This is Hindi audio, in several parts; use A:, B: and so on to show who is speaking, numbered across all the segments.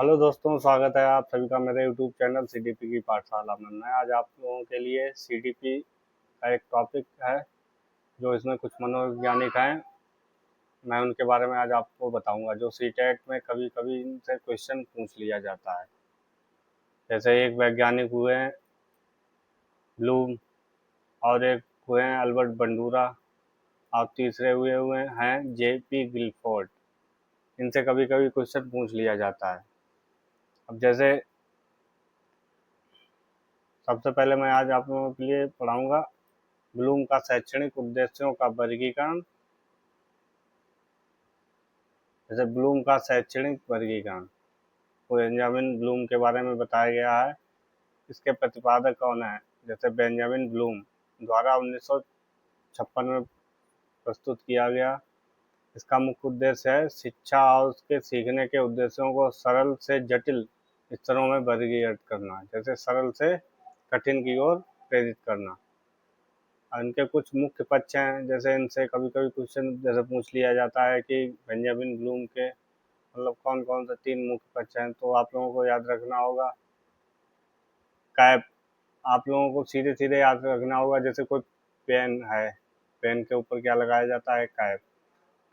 A: हेलो दोस्तों, स्वागत है आप सभी का मेरे यूट्यूब चैनल सीडीपी की पाठशाला में। मैं आज आप लोगों के लिए सीडीपी का एक टॉपिक है जो इसमें कुछ मनोवैज्ञानिक हैं। मैं उनके बारे में आज आपको बताऊंगा जो सीटेट में कभी कभी इनसे क्वेश्चन पूछ लिया जाता है। जैसे एक वैज्ञानिक हुए हैं ब्लूम, और एक हुए हैं अल्बर्ट बंडूरा, और तीसरे हुए हुए हैं जेपी गिलफोर्ड। इनसे कभी कभी क्वेश्चन पूछ लिया जाता है। अब जैसे सबसे पहले मैं आज आप लोगों के लिए पढ़ाऊंगा ब्लूम का शैक्षणिक उद्देश्यों का वर्गीकरण। जैसे ब्लूम का शैक्षणिक वर्गीकरण, बेंजामिन ब्लूम के बारे में बताया गया है। इसके प्रतिपादक कौन है? जैसे बेंजामिन ब्लूम द्वारा 1956 में प्रस्तुत किया गया। इसका मुख्य उद्देश्य है शिक्षा और उसके सीखने के उद्देश्यों को सरल से जटिल स्तरों में वर्गीकृत करना, जैसे सरल से कठिन की ओर प्रेरित करना। और इनके कुछ मुख्य पक्ष हैं। जैसे इनसे कभी कभी क्वेश्चन जैसे पूछ लिया जाता है कि बेंजामिन ब्लूम के मतलब कौन कौन से तीन मुख्य पक्ष हैं, तो आप लोगों को याद रखना होगा कैप। आप लोगों को सीधे सीधे याद रखना होगा। जैसे कोई पेन है, पेन के ऊपर क्या लगाया जाता है? कैप।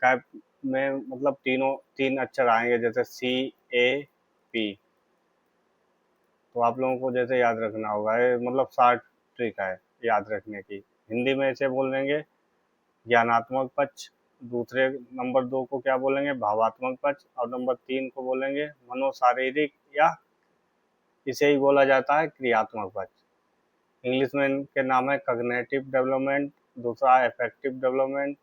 A: कैप में मतलब तीन अक्षर आएंगे, जैसे CAP। तो आप लोगों को जैसे याद रखना होगा, ये मतलब शॉर्ट ट्रिक है याद रखने की। हिंदी में इसे बोल देंगे ज्ञानात्मक पक्ष। दूसरे नंबर 2 को क्या बोलेंगे? भावात्मक पक्ष। और नंबर 3 को बोलेंगे मनोशारीरिक, या इसे ही बोला जाता है क्रियात्मक पक्ष। इंग्लिश में इनके नाम है कॉग्निटिव डेवलपमेंट, दूसरा है अफेक्टिव डेवलपमेंट,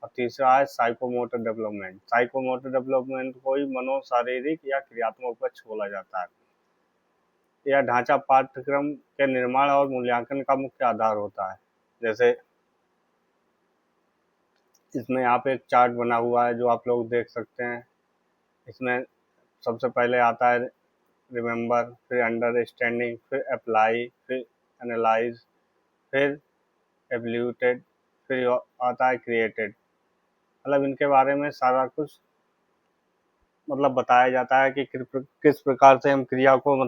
A: और तीसरा है साइकोमोटर डेवलपमेंट। साइकोमोटर डेवलपमेंट को ही मनोशारीरिक या क्रियात्मक पक्ष बोला जाता है। यह ढांचा पाठ्यक्रम के निर्माण और मूल्यांकन का मुख्य आधार होता है। जैसे इसमें यहाँ पे एक चार्ट बना हुआ है जो आप लोग देख सकते हैं। इसमें सबसे पहले आता है रिमेंबर, फिर अंडरस्टैंडिंग, फिर अप्लाई, फिर एनालाइज, फिर एवल्यूटेड, फिर आता है क्रिएटेड। मतलब इनके बारे में सारा कुछ मतलब बताया जाता है कि किस प्रकार से हम क्रिया को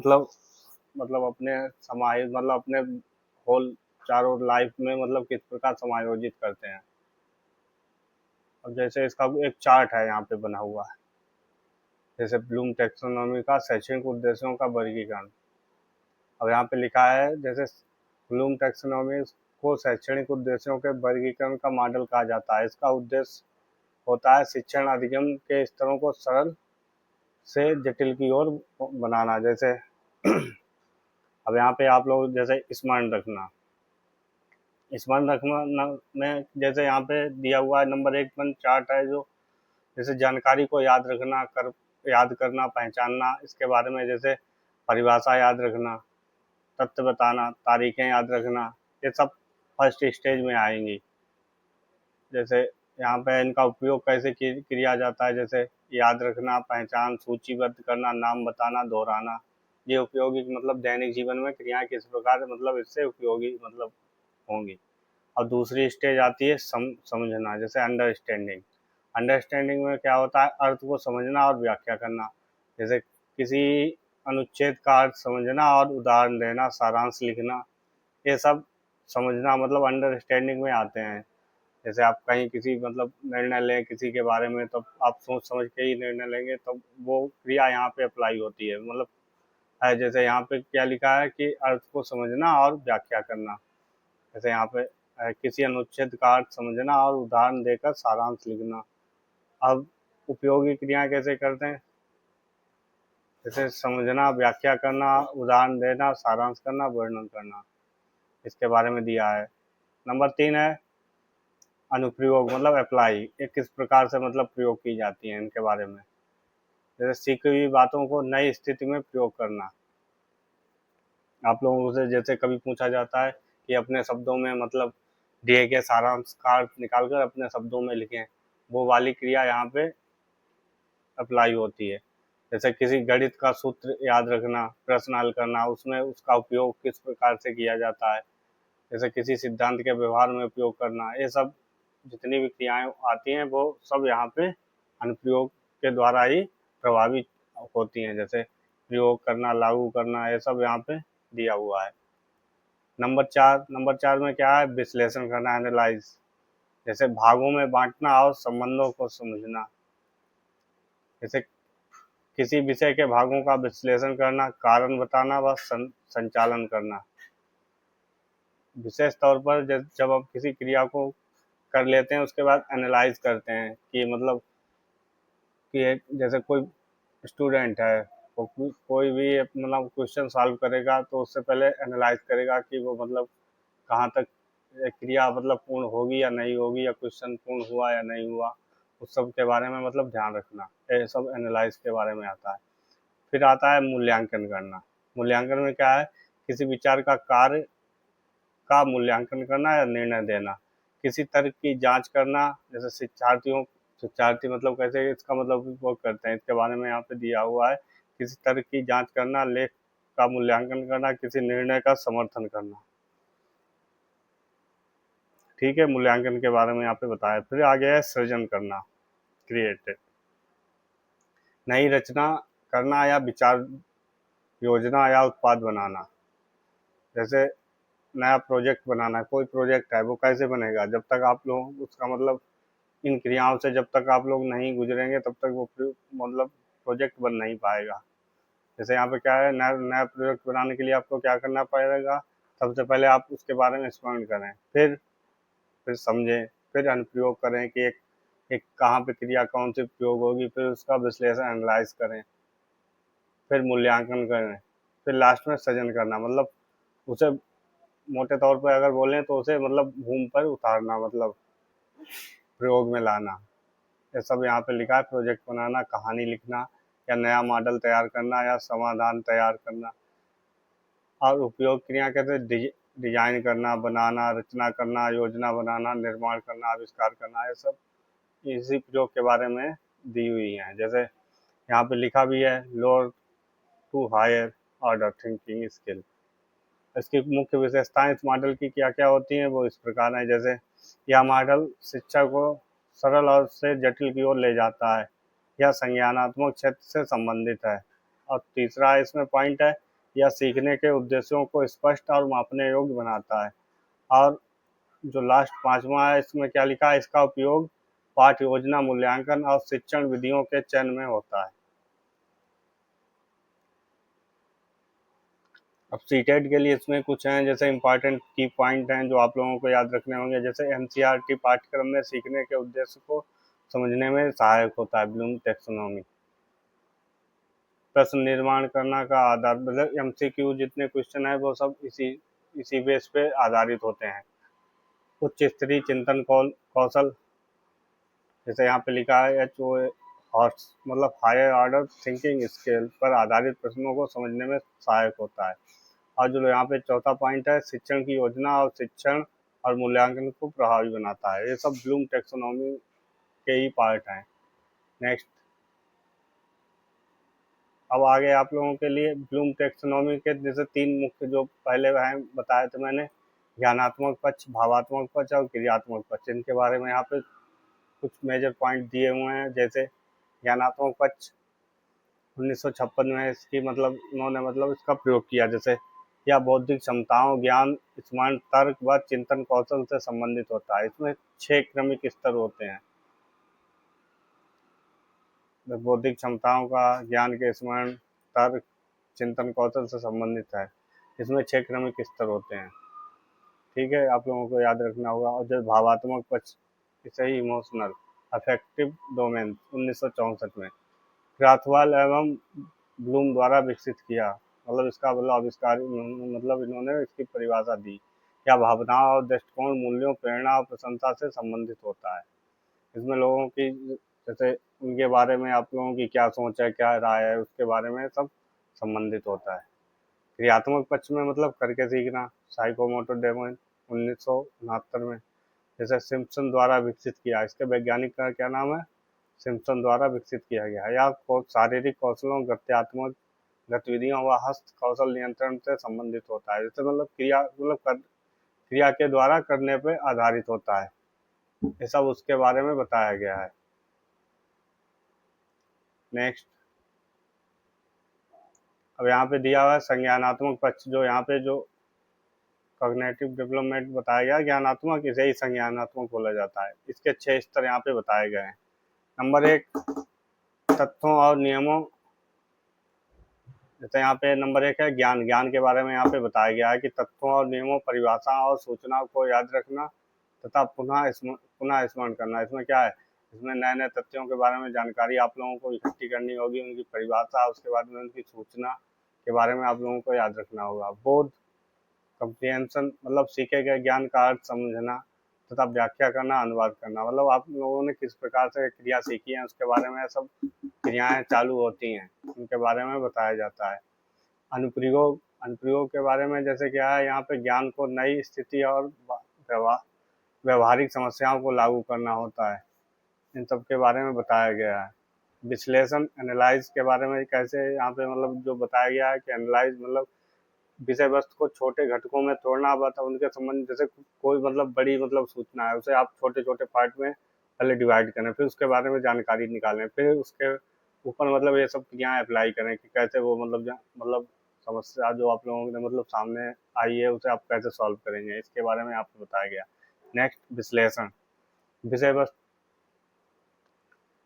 A: मतलब अपने समाहित मतलब अपने होल चारों लाइफ में मतलब किस प्रकार समायोजित करते हैं। अब जैसे इसका एक चार्ट है यहाँ पे बना हुआ है। जैसे ब्लूम टैक्सोनॉमी का शैक्षणिक उद्देश्यों का वर्गीकरण। अब यहाँ पे लिखा है जैसे ब्लूम टैक्सोनॉमी को शैक्षणिक उद्देश्यों के वर्गीकरण का मॉडल कहा जाता है। इसका उद्देश्य होता है शिक्षण अधिगम के स्तरों को सरल से जटिल की ओर बनाना। जैसे अब यहाँ पे आप लोग जैसे स्मरण रखना में जैसे यहाँ पे दिया हुआ है नंबर 1 पर चार्ट है जो जैसे जानकारी को याद करना, पहचानना, इसके बारे में जैसे परिभाषा याद रखना, तथ्य बताना, तारीखें याद रखना, ये सब फर्स्ट स्टेज में आएंगी। जैसे यहाँ पे इनका उपयोग कैसे किया जाता है, जैसे याद रखना, पहचान, सूचीबद्ध करना, नाम बताना, दोहराना। ये उपयोगी मतलब दैनिक जीवन में क्रियाएं किस प्रकार मतलब इससे उपयोगी मतलब होंगी। और दूसरी स्टेज आती है समझना, जैसे अंडरस्टैंडिंग। अंडरस्टैंडिंग में क्या होता है? अर्थ को समझना और व्याख्या करना। जैसे किसी अनुच्छेद का अर्थ समझना और उदाहरण देना, सारांश लिखना, ये सब समझना मतलब अंडरस्टैंडिंग में आते हैं। जैसे आप कहीं किसी मतलब निर्णय लें किसी के बारे में, तो आप सोच समझ के ही निर्णय लेंगे, तो वो क्रिया यहाँ पे अप्लाई होती है। मतलब है जैसे यहाँ पे क्या लिखा है कि अर्थ को समझना और व्याख्या करना। जैसे यहाँ पे किसी अनुच्छेद का अर्थ समझना और उदाहरण देकर सारांश लिखना। अब उपयोगी क्रियाएं कैसे करते हैं? जैसे समझना, व्याख्या करना, उदाहरण देना, सारांश करना, वर्णन करना, इसके बारे में दिया है। नंबर 3 है अनुप्रयोग मतलब अप्लाई। ये किस प्रकार से मतलब प्रयोग की जाती है, इनके बारे में। जैसे सीखी हुई बातों को नई स्थिति में प्रयोग करना। आप लोगों से जैसे कभी पूछा जाता है कि अपने शब्दों में मतलब दिए गए सारांश का अर्थ निकाल कर अपने शब्दों में लिखें, वो वाली क्रिया यहाँ पे अप्लाई होती है। जैसे किसी गणित का सूत्र याद रखना, प्रश्न हल करना, उसमें उसका उपयोग किस प्रकार से किया जाता है। जैसे किसी सिद्धांत के व्यवहार में उपयोग करना, ये सब जितनी भी क्रियाएं आती हैं वो सब यहाँ पे अनुप्रयोग के द्वारा ही प्रभावित होती हैं। जैसे प्रयोग करना, लागू करना, ये सब यहाँ पे दिया हुआ है। नंबर चार में क्या है, विश्लेषण करना, एनालाइज, जैसे भागों में बांटना और संबंधों को समझना। जैसे किसी विषय के भागों का विश्लेषण करना, कारण बताना व संचालन करना। विशेष तौर पर जब आप किसी क्रिया को कर लेते हैं उसके बाद एनालाइज करते हैं कि मतलब कि एक जैसे कोई स्टूडेंट है, वो कोई भी मतलब क्वेश्चन सॉल्व करेगा तो उससे पहले एनालाइज करेगा कि वो मतलब कहाँ तक क्रिया मतलब पूर्ण होगी या नहीं होगी, या क्वेश्चन पूर्ण हुआ या नहीं हुआ, उस सब के बारे में मतलब ध्यान रखना, ये सब एनालाइज के बारे में आता है। फिर आता है मूल्यांकन करना। मूल्यांकन में क्या है, किसी विचार का कार्य का मूल्यांकन करना या निर्णय देना। किसी तर्क की जांच करना, जैसे शिक्षार्थी मतलब कैसे इसका मतलब वो करते हैं, इसके बारे में यहाँ पे दिया हुआ है। किसी तर्क की जांच करना, लेख का मूल्यांकन करना, किसी निर्णय का समर्थन करना। ठीक है, मूल्यांकन के बारे में यहाँ पे बताया। फिर आगे है सृजन करना, क्रिएटिव, नई रचना करना या विचार, योजना या उत्पाद बनाना। जैसे नया प्रोजेक्ट बनाना है, कोई प्रोजेक्ट है वो कैसे बनेगा, जब तक आप लोग उसका मतलब इन क्रियाओं से जब तक आप लोग नहीं गुजरेंगे तब तक वो मतलब प्रोजेक्ट बन नहीं पाएगा। जैसे यहाँ पे क्या है, नया नया प्रोजेक्ट बनाने के लिए आपको क्या करना पड़ेगा, सबसे पहले आप उसके बारे में स्मरण करें, फिर समझें, फिर अनुप्रयोग करें कि एक एक कहाँ पे क्रिया कौन सी प्रयोग होगी, फिर उसका विश्लेषण एनालाइज करें, फिर मूल्यांकन करें, फिर लास्ट में सृजन करना, मतलब उसे मोटे तौर पर अगर बोलें तो उसे मतलब भूमि पर उतारना, मतलब प्रयोग में लाना। ये सब यहाँ पे लिखा है, प्रोजेक्ट बनाना, कहानी लिखना, या नया मॉडल तैयार करना, या समाधान तैयार करना। और उपयोग क्रिया कहते हैं डिजाइन करना, बनाना, रचना करना, योजना बनाना, निर्माण करना, आविष्कार करना, ये सब इसी प्रयोग के बारे में दी हुई हैं। जैसे यहाँ पे लिखा भी है, lower to higher order thinking skill. इसकी मुख्य विशेषताएं इस मॉडल की क्या क्या होती हैं वो इस प्रकार है। जैसे यह मॉडल शिक्षा को सरल और से जटिल की ओर ले जाता है, यह संज्ञानात्मक क्षेत्र से संबंधित है। और तीसरा इसमें पॉइंट है, यह सीखने के उद्देश्यों को स्पष्ट और मापने योग्य बनाता है। और जो लास्ट पांचवा है, इसमें क्या लिखा है, इसका उपयोग पाठ योजना, मूल्यांकन और शिक्षण विधियों के चयन में होता है। अब सीटेट के लिए इसमें कुछ हैं, जैसे इंपॉर्टेंट की पॉइंट हैं जो आप लोगों को याद रखने होंगे। जैसे एनसीईआरटी पाठ्यक्रम में सीखने के उद्देश्य को समझने में सहायक होता है, ब्लूम टेक्सोनॉमी। प्रश्न निर्माण करना का आधार, मतलब एमसीक्यू जितने क्वेश्चन है वो सब इसी इसी बेस पे आधारित होते हैं। उच्च स्तरीय चिंतन कौशल, जैसे यहाँ पे लिखा है HOA, हॉर्स मतलब हायर ऑर्डर थिंकिंग स्केल पर आधारित प्रश्नों को समझने में सहायक होता है। और जो यहाँ पे चौथा पॉइंट है, शिक्षण की योजना और शिक्षण और मूल्यांकन को प्रभावी बनाता है। ये सब ब्लूम टेक्सोनॉमी के ही पार्ट हैं। नेक्स्ट, अब आगे आप लोगों के लिए ब्लूम टेक्सोनॉमी के जैसे तीन मुख्य जो पहले हैं बताए थे मैंने, ज्ञानात्मक पक्ष, भावात्मक पक्ष और क्रियात्मक पक्ष, इनके बारे में यहाँ पे कुछ मेजर पॉइंट दिए हुए हैं। जैसे ज्ञानात्मक पक्ष 1956 में इसकी मतलब उन्होंने मतलब इसका प्रयोग किया। जैसे यह बौद्धिक क्षमताओं, ज्ञान, स्मरण, तर्क व चिंतन कौशल से संबंधित होता है। इसमें 6 क्रमिक स्तर होते हैं। बौद्धिक क्षमताओं का, ज्ञान के, स्मरण, तर्क, चिंतन कौशल से संबंधित है। इसमें 6 क्रमिक स्तर होते हैं। ठीक है, आप लोगों को याद रखना होगा। और जो भावात्मक पक्ष, इसे ही इमोशनल अफेक्टिव डोमेन 1964 में क्राथवाल एवं ब्लूम द्वारा विकसित किया। मतलब इसका मतलब आविष्कार मतलब इन्होंने इसकी परिभाषा दी। क्या भावनाओं और दृष्टिकोण, मूल्यों, प्रेरणा और प्रशंसा से संबंधित होता है। इसमें लोगों की जैसे उनके बारे में आप लोगों की क्या सोच है, क्या राय है, उसके बारे में सब संबंधित होता है। क्रियात्मक पक्ष में मतलब करके सीखना, साइकोमोटर डोमेन 1969 में जैसे सिम्पसन द्वारा विकसित किया। इसके वैज्ञानिक का क्या नाम है, सिम्पसन द्वारा विकसित किया गया है। या शारीरिक कौशलों, गत्यात्मक गतिविधियों व हस्त कौशल नियंत्रण से संबंधित होता है। जैसे मतलब क्रिया के द्वारा करने पर आधारित होता है। ये सब उसके बारे में बताया गया है। नेक्स्ट, अब यहाँ पे दिया हुआ है संज्ञानात्मक पक्ष, जो यहाँ पे जो कॉग्निटिव डेवलपमेंट बताया गया ज्ञानात्मक, इसे ही संज्ञानात्मक बोला जाता है। इसके 6 स्तर यहाँ पे बताए गए हैं। नंबर 1, तथ्यों और नियमों, जैसे यहाँ पे नंबर 1 है ज्ञान। ज्ञान के बारे में यहाँ पे बताया गया है कि तथ्यों और नियमों, परिभाषाओं और सूचनाओं को याद रखना तथा पुनः स्मरण करना। इसमें क्या है, इसमें नए नए तथ्यों के बारे में जानकारी आप लोगों को इकट्ठी करनी होगी, उनकी परिभाषा, उसके बाद में उनकी सूचना के बारे में आप लोगों को याद रखना होगा। बोध, कंप्रिहेंशन, मतलब सीखे गए ज्ञान का अर्थ समझना तथा व्याख्या करना, अनुवाद करना, मतलब आप लोगों ने किस प्रकार से क्रिया सीखी है उसके बारे में सब क्रियाएं चालू होती हैं, उनके बारे में बताया जाता है। अनुप्रयोग, अनुप्रयोग के बारे में जैसे क्या है, यहाँ पे ज्ञान को नई स्थिति और व्यवहारिक समस्याओं को लागू करना होता है, इन सब के बारे में बताया गया है। विश्लेषण, एनालाइज के बारे में कैसे यहाँ पे मतलब जो बताया गया है कि एनालाइज मतलब विषय वस्तु को छोटे घटकों में तोड़ना, बता उनके संबंध, जैसे कोई मतलब बड़ी मतलब सूचना है, उसे आप छोटे छोटे पार्ट में पहले डिवाइड करें, फिर उसके बारे में जानकारी निकालें, फिर उसके ऊपर मतलब ये सब क्रियाएं अप्लाई करें कि कैसे वो मतलब समस्या जो आप लोगों ने मतलब सामने आई है उसे आप कैसे सॉल्व करेंगे, इसके बारे में आपको बताया गया। नेक्स्ट, विश्लेषण, विषय वस्तु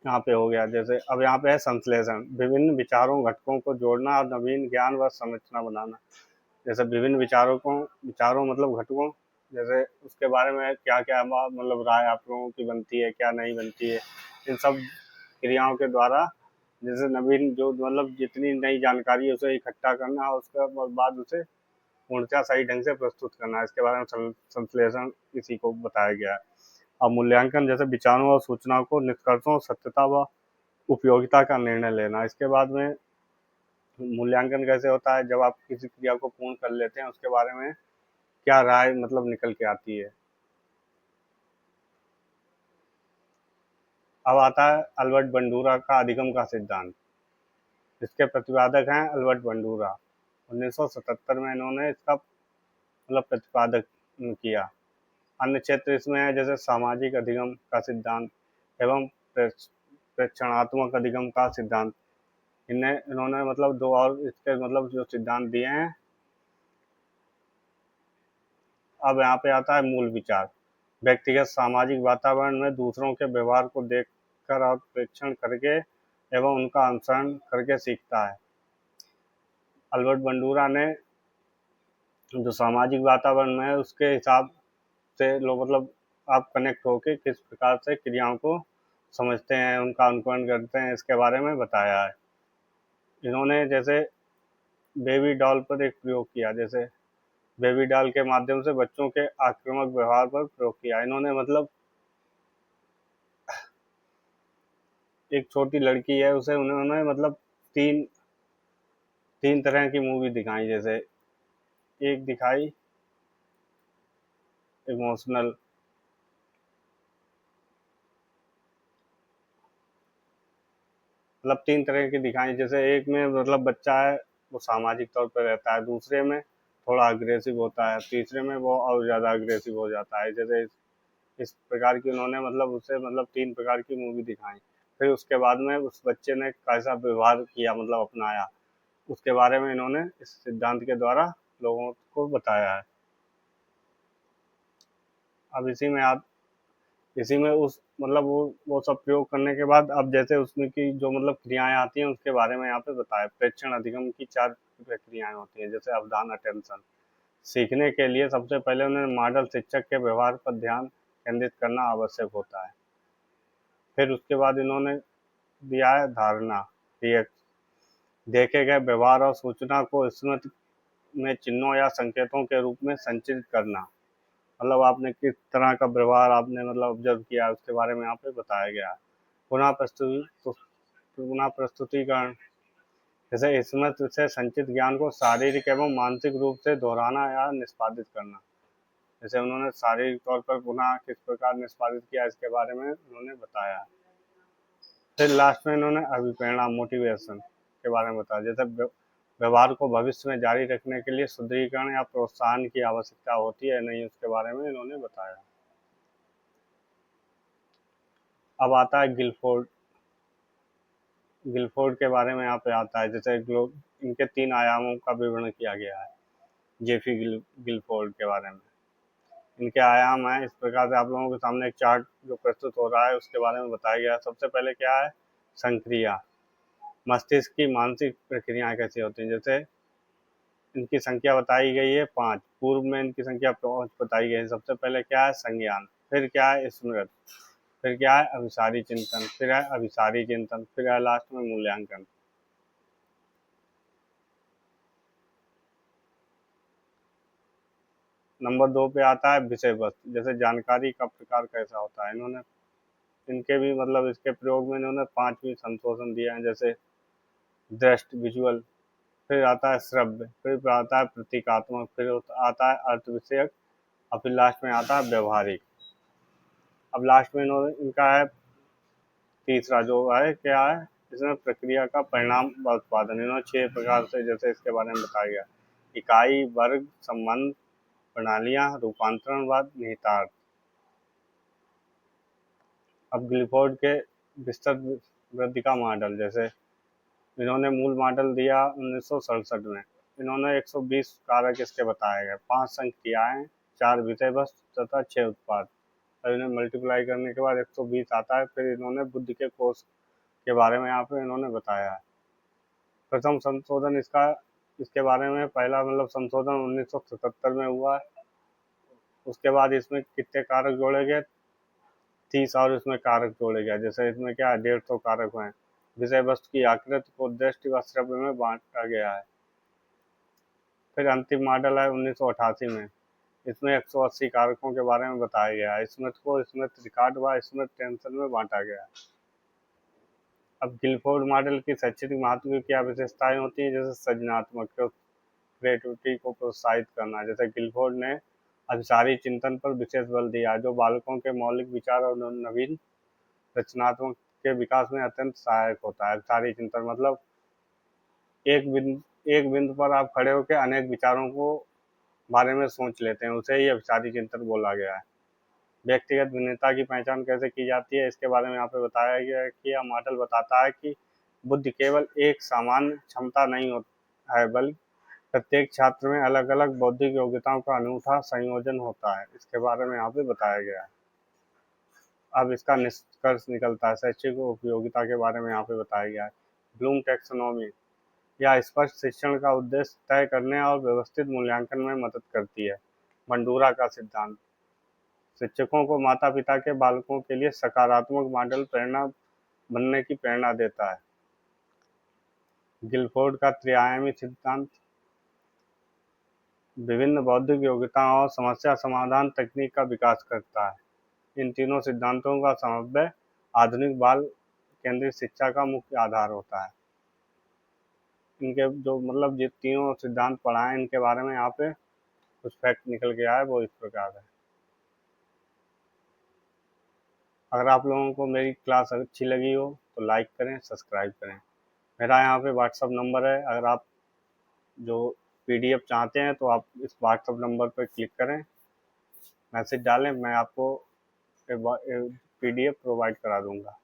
A: यहाँ पे हो गया। जैसे अब यहाँ पे है संश्लेषण, विभिन्न विचारों घटकों को जोड़ना और नवीन ज्ञान व संरचना बनाना। जैसे विभिन्न विचारों मतलब घटकों, जैसे उसके बारे में क्या क्या मतलब राय आप लोगों की बनती है, क्या नहीं बनती है, इन सब क्रियाओं के द्वारा जैसे नवीन जो मतलब जितनी नई जानकारी है उसे इकट्ठा करना और उसके बाद उसे पूर्णतः सही ढंग से प्रस्तुत करना, इसके बारे में संश्लेषण इसी को बताया गया है। अब मूल्यांकन, जैसे विचारों और सूचनाओं को निष्कर्षों, सत्यता व उपयोगिता का निर्णय लेना। इसके बाद में मूल्यांकन कैसे होता है, जब आप किसी क्रिया को पूर्ण कर लेते हैं उसके बारे में क्या राय मतलब निकल के आती है। अब आता है अल्बर्ट बंडूरा का अधिगम का सिद्धांत। इसके प्रतिपादक हैं अल्बर्ट बंडूरा। 1977 में इन्होंने इसका मतलब प्रतिपादक किया। अन्य क्षेत्र इसमें है जैसे सामाजिक अधिगम का सिद्धांत एवं प्रेक्षणात्मक अधिगम का सिद्धांत। इन्होंने मतलब दो और इसके मतलब जो सिद्धांत दिए हैं। अब यहाँ पे आता है मूल विचार। व्यक्तिगत सामाजिक वातावरण में दूसरों के व्यवहार को देखकर और प्रेक्षण करके एवं उनका अनुसरण करके सीखता है। अल्बर्ट बंडूरा ने जो सामाजिक वातावरण में है उसके हिसाब से लोग मतलब आप कनेक्ट होके किस प्रकार से क्रियाओं को समझते हैं, उनका अनुकरण करते हैं, इसके बारे में बताया है। इन्होंने जैसे बेबी डॉल पर एक प्रयोग किया, जैसे बेबी डॉल के माध्यम से बच्चों के आक्रामक व्यवहार पर प्रयोग किया। इन्होंने मतलब एक छोटी लड़की है उसे उन्होंने मतलब तीन तीन तरह की मूवी दिखाई। जैसे एक दिखाई इमोशनल, मतलब तीन तरह की दिखाई। जैसे एक में मतलब बच्चा है वो सामाजिक तौर पर रहता है, दूसरे में थोड़ा अग्रेसिव होता है, तीसरे में वो और ज़्यादा अग्रेसिव हो जाता है। जैसे इस प्रकार की उन्होंने मतलब उसे मतलब तीन प्रकार की मूवी दिखाई। फिर उसके बाद में उस बच्चे ने कैसा व्यवहार किया मतलब अपनाया, उसके बारे में इन्होंने इस सिद्धांत के द्वारा लोगों को बताया है। अब इसी में उस मतलब वो सब प्रयोग करने के बाद अब जैसे उसमें की जो मतलब क्रियाएं आती हैं उसके बारे में यहाँ पे बताया। प्रेक्षण अधिगम की 4 प्रक्रियाएं होती हैं। जैसे अवधान, अटेंशन। सीखने के लिए सबसे पहले उन्हें मॉडल शिक्षक के व्यवहार पर ध्यान केंद्रित करना आवश्यक होता है। फिर उसके बाद इन्होंने दिया है धारणा, रिएक्ट। देखे गए व्यवहार और सूचना को स्मृति में चिन्हों या संकेतों के रूप में संचित करना, मतलब आपने किस तरह का व्यवहार आपने मतलब ऑब्जर्व किया उसके बारे में यहाँ पे बताया गया है। पुनः प्रस्तुतिकरण, जैसे स्मृति से संचित ज्ञान को शारीरिक एवं मानसिक रूप से दोहराना या निष्पादित करना। जैसे उन्होंने शारीरिक तौर पर पुनः किस प्रकार निष्पादित किया इसके बारे में उन्होंने बताया। फिर लास्ट में इन्होंने अभिप्रेरणा, मोटिवेशन के बारे में बताया। जैसे व्यवहार को भविष्य में जारी रखने के लिए सुदृढ़ीकरण या प्रोत्साहन की आवश्यकता होती है नहीं, उसके बारे में इन्होंने बताया। अब आता है गिलफोर्ड गिलफोर्ड के बारे में यहाँ पे आता है, जैसे इनके 3 आयामों का विवरण किया गया है जेफी गिलफोर्ड के बारे में। इनके आयाम हैं इस प्रकार से, आप लोगों के सामने एक चार्ट जो प्रस्तुत हो रहा है उसके बारे में बताया गया है। सबसे पहले क्या है, संक्रिया, मस्तिष्क की मानसिक प्रक्रियाएं कैसी होती हैं। जैसे इनकी संख्या बताई गई है 5, पूर्व में इनकी संख्या 5 बताई गई है। सबसे पहले क्या है, संज्ञान, फिर क्या है, स्मृत, फिर क्या है, अभिसारी चिंतन, फिर है अभिसारी चिंतन, फिर है लास्ट में मूल्यांकन। नंबर 2 पे आता है विषय वस्तु, जैसे जानकारी का प्रकार कैसा होता है। इन्होंने इनके भी मतलब इसके प्रयोग में इन्होंने 5 भी संशोधन दिए हैं, जैसे दृष्ट, विजुअल, फिर आता है श्रव्य, फिर आता है प्रतीकात्मक, फिर आता है अर्थ विषयक, और फिर लास्ट में आता है व्यवहारिक। अब लास्ट में इन्होंने इनका है तीसरा जो है क्या है, इसमें प्रक्रिया का परिणाम व उत्पादन। इन्होंने 6 प्रकार से जैसे इसके बारे में बताया गया, इकाई, वर्ग, संबंध, प्रणालियां, रूपांतरणवाद, निहितार्थ। अब गिलफोर्ड के विस्तृत वृद्धि का मॉडल, जैसे इन्होंने मूल मॉडल दिया 1967 में। इन्होंने 120 कारक इसके बताए गए, 5 संक्रियाएं, 4 विषय वस्तु तथा 6 उत्पाद। और इन्हें मल्टीप्लाई करने के बाद 120 आता है। फिर इन्होंने बुद्ध के कोष के बारे में यहाँ पे इन्होंने बताया है। प्रथम संशोधन इसका इसके बारे में पहला मतलब संशोधन 1977 में हुआ है। उसके बाद इसमें कितने कारक जोड़े गए, 30 और इसमें कारक जोड़े गए। जैसे इसमें क्या है, 150 कारक हैं। विषय वस्तु की आकृति को दृष्टि व श्रव्य में बांटा गया है। फिर अंतिम मॉडल है 1988 में, इसमें 180 कारकों के बारे में बताया गया है। स्मृति को स्मृति रिकॉर्ड व स्मृति टेंशन में बांटा गया है। अब गिलफोर्ड मॉडल की शैक्षणिक महत्व की क्या विशेषताएं होती हैं, जैसे सृजनात्मक, क्रिएटिविटी को प्रोत्साहित करना। जैसे गिलफोर्ड ने अभिसारी चिंतन पर विशेष बल दिया, जो बालकों के मौलिक विचार और नवीन रचनात्मक के विकास में अत्यंत सहायक होता है। अभिसारी चिंतन मतलब एक बिंदु पर आप खड़े होकर अनेक विचारों को बारे में सोच लेते हैं, उसे ही अभिसारी चिंतन बोला गया है। व्यक्तिगत भिन्नता की पहचान कैसे की जाती है, इसके बारे में यहाँ पे बताया गया है कि यह मॉडल बताता है कि बुद्धि केवल एक सामान्य क्षमता नहीं होता है, बल्कि प्रत्येक छात्र में अलग अलग बौद्धिक योग्यताओं का अनूठा संयोजन होता है। इसके बारे में यहाँ पे बताया गया है। अब इसका निष्कर्ष निकलता है, शैक्षिक उपयोगिता के बारे में यहाँ पे बताया गया है। ब्लूम टैक्सोनॉमी या स्पष्ट शिक्षण का उद्देश्य तय करने और व्यवस्थित मूल्यांकन में मदद करती है। बंडूरा का सिद्धांत शिक्षकों को माता पिता के बालकों के लिए सकारात्मक मॉडल प्रेरणा बनने की प्रेरणा देता है। गिलफोर्ड का त्रिआयामी सिद्धांत विभिन्न बौद्धिक योग्यताओं और समस्या समाधान तकनीक का विकास करता है। इन तीनों सिद्धांतों का समन्वय आधुनिक बाल केंद्रित शिक्षा का मुख्य आधार होता है। इनके जो मतलब जिन तीनों सिद्धांत पढ़ाए इनके बारे में यहाँ पे कुछ फैक्ट निकल के आया, वो इस प्रकार है। अगर आप लोगों को मेरी क्लास अच्छी लगी हो तो लाइक करें, सब्सक्राइब करें। मेरा यहाँ पे व्हाट्सअप नंबर है, अगर आप जो पीडीएफ चाहते हैं तो आप इस व्हाट्सअप नंबर पर क्लिक करें, मैसेज डालें, मैं आपको पीडीएफ प्रोवाइड करा दूँगा।